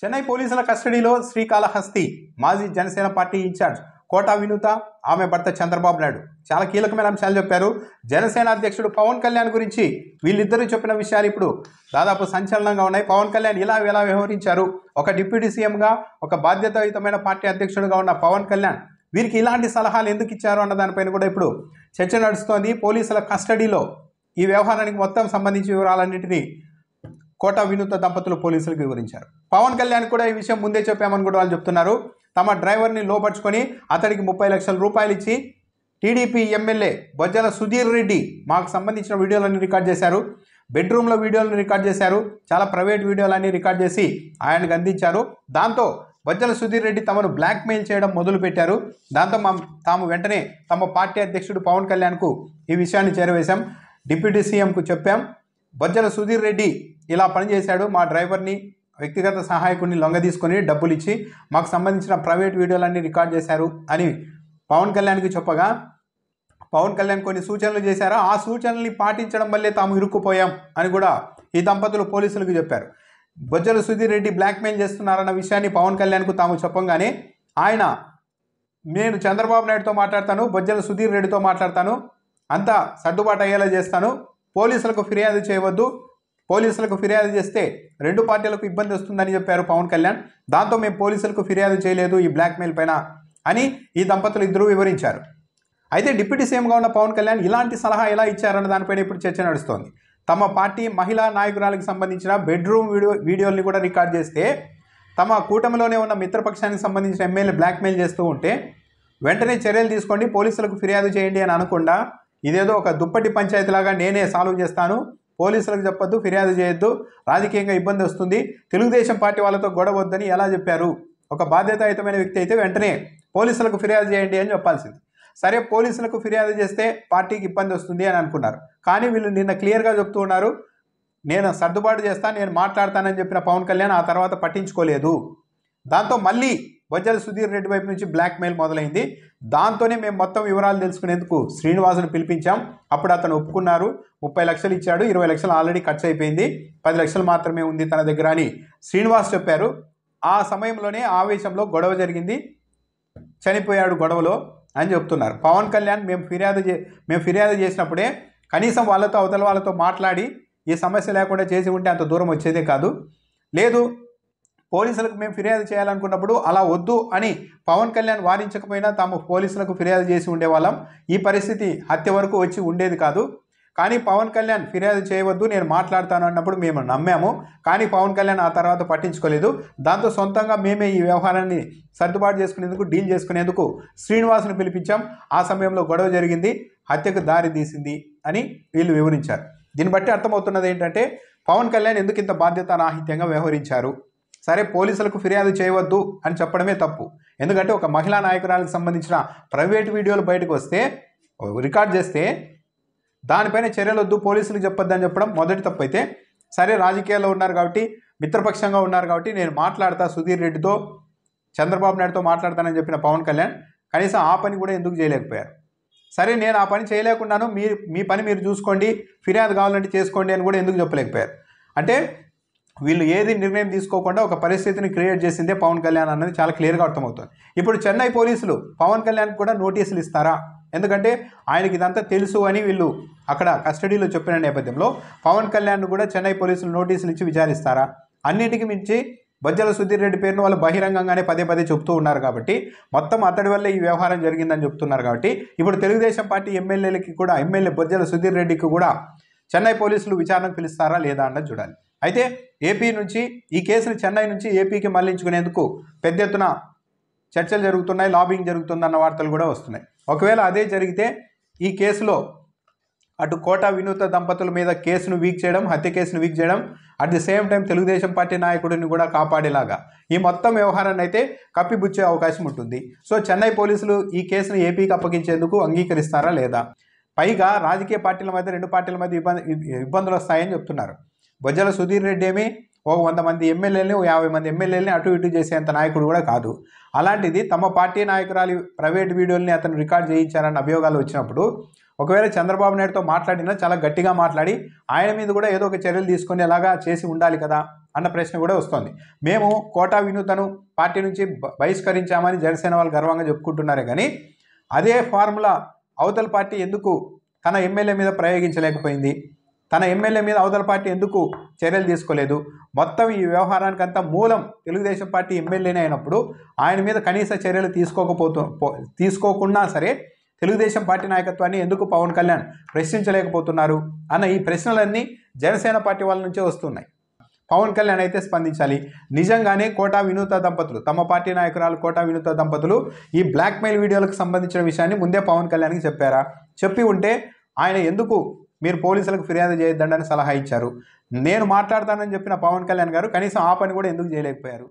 చెన్నై పోలీసుల కస్టడీలో శ్రీకాళహస్తి మాజీ జనసేన పార్టీ ఇన్ఛార్జ్ కోటా వినూత, ఆమె భర్త చంద్రబాబు నాయుడు చాలా కీలకమైన అంశాలు చెప్పారు. జనసేన అధ్యక్షుడు పవన్ కళ్యాణ్ గురించి వీళ్ళిద్దరూ చెప్పిన విషయాలు ఇప్పుడు దాదాపు సంచలనంగా ఉన్నాయి. పవన్ కళ్యాణ్ ఎలా వ్యవహరించారు, ఒక డిప్యూటీ సీఎంగా, ఒక బాధ్యతాయుతమైన పార్టీ అధ్యక్షుడిగా ఉన్న పవన్ కళ్యాణ్ వీరికి ఇలాంటి సలహాలు ఎందుకు ఇచ్చారు అన్న దానిపైన కూడా ఇప్పుడు చర్చ నడుస్తోంది. పోలీసుల కస్టడీలో ఈ వ్యవహారానికి మొత్తం సంబంధించి వివరాలన్నింటినీ కోటా వినూత దంపతులు పోలీసులకు వివరించారు. పవన్ కళ్యాణ్ కూడా ఈ విషయం ముందే చెప్పామని కూడా వాళ్ళు చెప్తున్నారు. తమ డ్రైవర్ని లోపరుచుకొని అతడికి 30 లక్షల రూపాయలు ఇచ్చి టీడీపీ ఎమ్మెల్యే బొజ్జల సుధీర్ రెడ్డి మాకు సంబంధించిన వీడియోలన్నీ రికార్డ్ చేశారు, బెడ్రూమ్లో వీడియోలను రికార్డ్ చేశారు, చాలా ప్రైవేట్ వీడియోలన్నీ రికార్డ్ చేసి ఆయనకు అందించారు. దాంతో బొజ్జల సుధీర్ రెడ్డి తమను బ్లాక్మెయిల్ చేయడం మొదలుపెట్టారు. దాంతో తాము వెంటనే తమ పార్టీ అధ్యక్షుడు పవన్ కళ్యాణ్కు ఈ విషయాన్ని చేరవేశాం, డిప్యూటీ సీఎంకు చెప్పాం, బొజ్జల సుధీర్ రెడ్డి ఇలా పనిచేశాడు, మా డ్రైవర్ని వ్యక్తిగత సహాయకుడిని లొంగ తీసుకొని డబ్బులు ఇచ్చి మాకు సంబంధించిన ప్రైవేట్ వీడియోలన్నీ రికార్డ్ చేశారు అని పవన్ కళ్యాణ్కి చెప్పగా పవన్ కళ్యాణ్ కొన్ని సూచనలు చేశారు. ఆ సూచనల్ని పాటించడం వల్లే తాము ఇరుక్కుపోయాం అని కూడా ఈ దంపతులు పోలీసులకు చెప్పారు. బొజ్జల సుధీర్ రెడ్డి బ్లాక్మెయిల్ చేస్తున్నారన్న విషయాన్ని పవన్ కళ్యాణ్కు తాము చెప్పంగానే ఆయన నేను చంద్రబాబు నాయుడుతో మాట్లాడతాను, బొజ్జల సుధీర్ రెడ్డితో మాట్లాడతాను, అంతా సర్దుబాటు అయ్యేలా చేస్తాను, పోలీసులకు ఫిర్యాదు చేయవద్దు, పోలీసులకు ఫిర్యాదు చేస్తే రెండు పార్టీలకు ఇబ్బంది వస్తుందని చెప్పారు పవన్ కళ్యాణ్. దాంతో మేము పోలీసులకు ఫిర్యాదు చేయలేదు ఈ బ్లాక్మెయిల్ పైన అని ఈ దంపతులు ఇద్దరూ వివరించారు. అయితే డిప్యూటీ సీఎంగా ఉన్న పవన్ కళ్యాణ్ ఇలాంటి సలహా ఎలా ఇచ్చారన్న దానిపైన ఇప్పుడు చర్చ నడుస్తోంది. తమ పార్టీ మహిళా నాయకురాలకు సంబంధించిన బెడ్రూమ్ వీడియోల్ని కూడా రికార్డ్ చేస్తే తమ కూటమిలోనే ఉన్న మిత్రపక్షానికి సంబంధించిన ఎమ్మెల్యే బ్లాక్మెయిల్ చేస్తూ ఉంటే వెంటనే చర్యలు తీసుకోండి, పోలీసులకు ఫిర్యాదు చేయండి అని అనకుండా ఇదేదో ఒక దుప్పటి పంచాయతీలాగా నేనే సాల్వ్ చేస్తాను, పోలీసులకు చెప్పొద్దు, ఫిర్యాదు చేయొద్దు, రాజకీయంగా ఇబ్బంది వస్తుంది, తెలుగుదేశం పార్టీ వాళ్ళతో గొడవ వద్దని ఎలా చెప్పారు? ఒక బాధ్యతాయుతమైన వ్యక్తి అయితే వెంటనే పోలీసులకు ఫిర్యాదు చేయండి అని చెప్పాల్సింది. సరే, పోలీసులకు ఫిర్యాదు చేస్తే పార్టీకి ఇబ్బంది వస్తుంది అని అనుకున్నారు. కానీ వీళ్ళు నిన్న క్లియర్గా చెప్తూ ఉన్నారు, నేను సర్దుబాటు చేస్తాను, నేను మాట్లాడతానని చెప్పిన పవన్ కళ్యాణ్ ఆ తర్వాత పట్టించుకోలేదు. దాంతో మళ్ళీ బొజ్జల సుధీర్ రెడ్డి వైపు నుంచి బ్లాక్మెయిల్ మొదలైంది. దాంతోనే మేము మొత్తం వివరాలు తెలుసుకునేందుకు శ్రీనివాసును పిలిపించాం. అప్పుడు అతను ఒప్పుకున్నారు, 30 లక్షలు ఇచ్చాడు, 20 లక్షలు ఆల్రెడీ ఖర్చు అయిపోయింది, 10 లక్షలు మాత్రమే ఉంది తన దగ్గర అని శ్రీనివాస్ చెప్పారు. ఆ సమయంలోనే ఆవేశంలో గొడవ జరిగింది, చనిపోయాడు గొడవలో అని చెప్తున్నారు. పవన్ కళ్యాణ్ మేము ఫిర్యాదు చేసినప్పుడే కనీసం వాళ్ళతో అవతల వాళ్ళతో మాట్లాడి ఈ సమస్య లేకుండా చేసి ఉంటే అంత దూరం వచ్చేదే కాదు. లేదు, పోలీసులకు మేము ఫిర్యాదు చేయాలనుకున్నప్పుడు అలా వద్దు అని పవన్ కళ్యాణ్ వారించకపోయినా తాము పోలీసులకు ఫిర్యాదు చేసి ఉండేవాళ్ళం, ఈ పరిస్థితి హత్య వరకు వచ్చి ఉండేది కాదు. కానీ పవన్ కళ్యాణ్ ఫిర్యాదు చేయవద్దు, నేను మాట్లాడతాను అన్నప్పుడు మేము నమ్మాము. కానీ పవన్ కళ్యాణ్ ఆ తర్వాత పట్టించుకోలేదు. దాంతో సొంతంగా మేమే ఈ వ్యవహారాన్ని సర్దుబాటు చేసుకునేందుకు, డీల్ చేసుకునేందుకు శ్రీనివాసును పిలిపించాం. ఆ సమయంలో గొడవ జరిగింది, హత్యకు దారి తీసింది అని వీళ్ళు వివరించారు. దీన్ని బట్టి అర్థమవుతున్నది ఏంటంటే పవన్ కళ్యాణ్ ఎందుకు ఇంత బాధ్యతారాహిత్యంగా వ్యవహరించారు. సరే, పోలీసులకు ఫిర్యాదు చేయవద్దు అని చెప్పడమే తప్పు. ఎందుకంటే ఒక మహిళా నాయకురాలకు సంబంధించిన ప్రైవేట్ వీడియోలు బయటకు వస్తే, రికార్డ్ చేస్తే దానిపైన చర్యలు వద్దు, పోలీసులకు చెప్పొద్దని చెప్పడం మొదటి తప్పు. అయితే సరే, రాజకీయాల్లో ఉన్నారు కాబట్టి, మిత్రపక్షంగా ఉన్నారు కాబట్టి నేను మాట్లాడతా, సుధీర్ రెడ్డితో, చంద్రబాబు నాయుడుతో మాట్లాడతానని చెప్పిన పవన్ కళ్యాణ్ కనీసం ఆ పని కూడా ఎందుకు చేయలేకపోయారు? సరే, నేను ఆ పని చేయలేకున్నాను, మీ పని మీరు చూసుకోండి, ఫిర్యాదు కావాలంటే చేసుకోండి అని కూడా ఎందుకు చెప్పలేకపోయారు? అంటే వీళ్ళు ఏది నిర్ణయం తీసుకోకుండా ఒక పరిస్థితిని క్రియేట్ చేసిందే పవన్ కళ్యాణ్ అన్నది చాలా క్లియర్గా అర్థమవుతుంది. ఇప్పుడు చెన్నై పోలీసులు పవన్ కళ్యాణ్ కూడా నోటీసులు ఇస్తారా? ఎందుకంటే ఆయనకి ఇదంతా తెలుసు అని వీళ్ళు అక్కడ కస్టడీలో చెప్పిన నేపథ్యంలో పవన్ కళ్యాణ్ కూడా చెన్నై పోలీసులు నోటీసులు ఇచ్చి విచారిస్తారా? అన్నిటికీ మించి బొజ్జల సుధీర్ రెడ్డి పేరును వాళ్ళు బహిరంగంగానే పదే చెప్తూ ఉన్నారు కాబట్టి, మొత్తం అతడి వల్లే ఈ వ్యవహారం జరిగిందని చెప్తున్నారు కాబట్టి, ఇప్పుడు తెలుగుదేశం పార్టీ ఎమ్మెల్యే బొజ్జల సుధీర్ రెడ్డికి కూడా చెన్నై పోలీసులు విచారణకు పిలుస్తారా లేదా అన్నది చూడాలి. అయితే ఏపీ నుంచి ఈ కేసును చెన్నై నుంచి ఏపీకి మళ్లించుకునేందుకు పెద్ద ఎత్తున చర్చలు జరుగుతున్నాయి, లాబింగ్ జరుగుతుందన్న వార్తలు కూడా వస్తున్నాయి. ఒకవేళ అదే జరిగితే ఈ కేసులో అటు కోటా వినూత దంపతుల మీద కేసును వీక్ చేయడం, హత్య కేసును వీక్ చేయడం, at the same time Telugu Desam party నాయకుడిని కూడా కాపాడేలాగా ఈ మొత్తం వ్యవహారాన్ని అయితే కప్పిపుచ్చే అవకాశం ఉంటుంది. సో చెన్నై పోలీసులు ఈ కేసును ఏపీకి అప్పగించేందుకు అంగీకరిస్తారా లేదా? పైగా రాజకీయ పార్టీల మధ్య, రెండు పార్టీల మధ్య ఇబ్బందులు వస్తాయని చెప్తున్నారు. బొజ్జల సుధీర్ రెడ్డి ఏమి 100 మంది ఎమ్మెల్యేలని, 50 మంది ఎమ్మెల్యేలని అటు ఇటు చేసేంత నాయకుడు కూడా కాదు. అలాంటిది తమ పార్టీ నాయకురాలి ప్రైవేట్ వీడియోల్ని అతను రికార్డ్ చేయించారన్న అభియోగాలు వచ్చినప్పుడు ఒకవేళ చంద్రబాబు నాయుడుతో మాట్లాడినా చాలా గట్టిగా మాట్లాడి ఆయన మీద కూడా ఏదో ఒక చర్యలు తీసుకునేలాగా చేసి ఉండాలి కదా అన్న ప్రశ్న కూడా వస్తుంది. మేము కోటా వినూతను పార్టీ నుంచి బహిష్కరించామని జనసేన వాళ్ళు గర్వంగా చెప్పుకుంటున్నారే కానీ అదే ఫార్ములా అవతల పార్టీ ఎందుకు తన ఎమ్మెల్యే మీద ప్రయోగించలేకపోయింది? తన ఎమ్మెల్యే మీద అవతల పార్టీ ఎందుకు చర్యలు తీసుకోలేదు? మొత్తం ఈ వ్యవహారానికంతా మూలం తెలుగుదేశం పార్టీ ఎమ్మెల్యేనే అయినప్పుడు ఆయన మీద కనీస చర్యలు తీసుకోకున్నా సరే తెలుగుదేశం పార్టీ నాయకత్వాన్ని ఎందుకు పవన్ కళ్యాణ్ ప్రశ్నించలేకపోతున్నారు అన్న ఈ ప్రశ్నలన్నీ జనసేన పార్టీ వాళ్ళ నుంచే వస్తున్నాయి. పవన్ కళ్యాణ్ అయితే స్పందించాలి. నిజంగానే కోటా వినూత దంపతులు, తమ పార్టీ నాయకురాలు కోటా వినూత దంపతులు ఈ బ్లాక్మెయిల్ వీడియోలకు సంబంధించిన విషయాన్ని ముందే పవన్ కళ్యాణ్కి చెప్పారా? చెప్పి ఉంటే ఆయన ఎందుకు మీరు పోలీసులకు ఫిర్యాదు చేయొద్దండి అని సలహా ఇచ్చారు? నేను మాట్లాడతానని చెప్పిన పవన్ కళ్యాణ్ గారు కనీసం ఆ పని కూడా ఎందుకు చేయలేకపోయారు?